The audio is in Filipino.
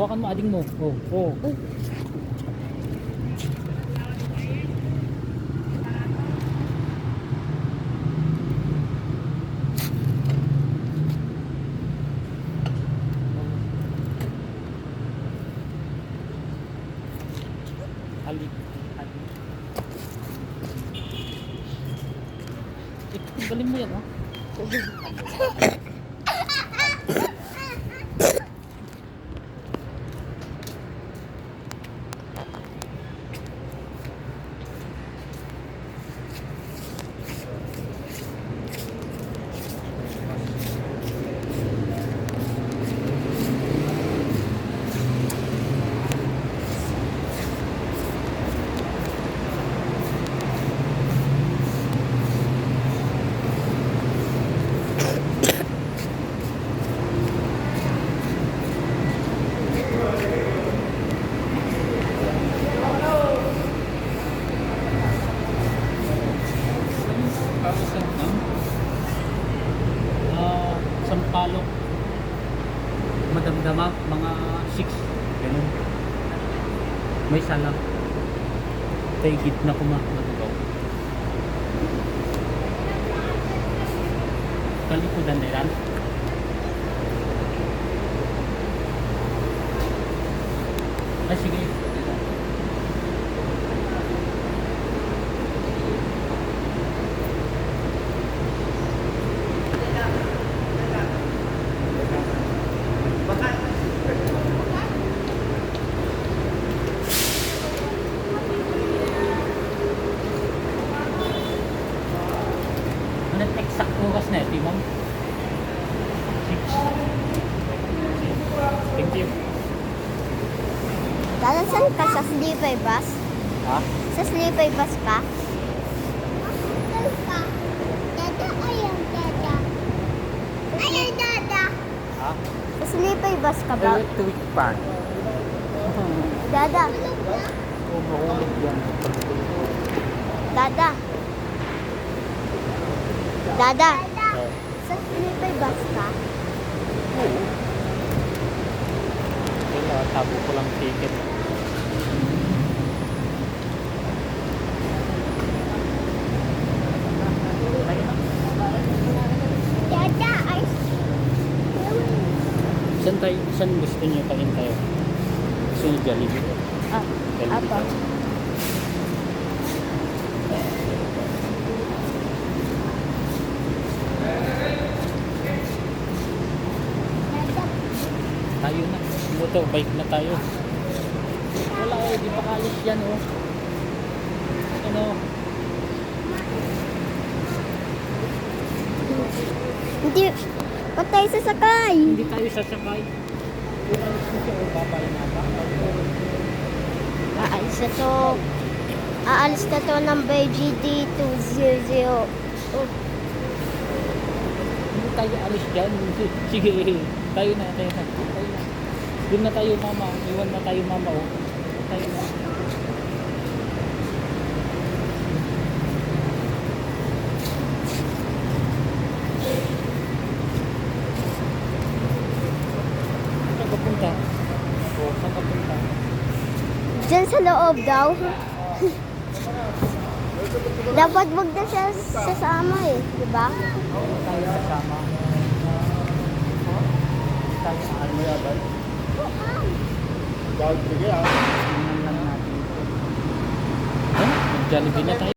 Hawakan mo, ading mo. Oh, oh. Halik. Galing mo yan, oh. Sampalok madamdama mga 6 ganun, may salang tay gitna ko matugaw kalikudan na yan. Sige. Exact oras na ito, ma'am. 6. Thank you. Dalasan ka sa sleepy bus? Ha? Sa sleepy bus ka? Dada, ayaw, dada. Ayaw, dada. Ha? Sa sleepy bus ka ba? Electric fan. Dada. Oh, mahulog yan. Dada. Dada. Oh. Sa sleepy bus ka? Oo. Wala, tabo ko lang ticket. Dada, ice cream. Saan gusto niyo kain tayo? Gusto niyo Jollibee? Ah, Jollibee apa? tayo. Tayo na. Motorbike na tayo. Wala eh, di pa kalis yan oh. Ano? Hindi. Patay sa sakay. Hindi tayo sasakay. Alis na siya o babay na ba? Aalis na to. Aalis na to ng BGD 200. Oh. Hindi tayo alis dyan. Sige. Tayo na. Doon na tayo mama. Iwan na tayo mama oh. Tayo na. Saan ka punta? Oh, saan ka punta? Diyan sa loob daw. Dapat wag na siya sasama eh. Diba? Hindi tayo kasama. Tayo ano yaban? Tingnan lang natin. Jollibee na tayo.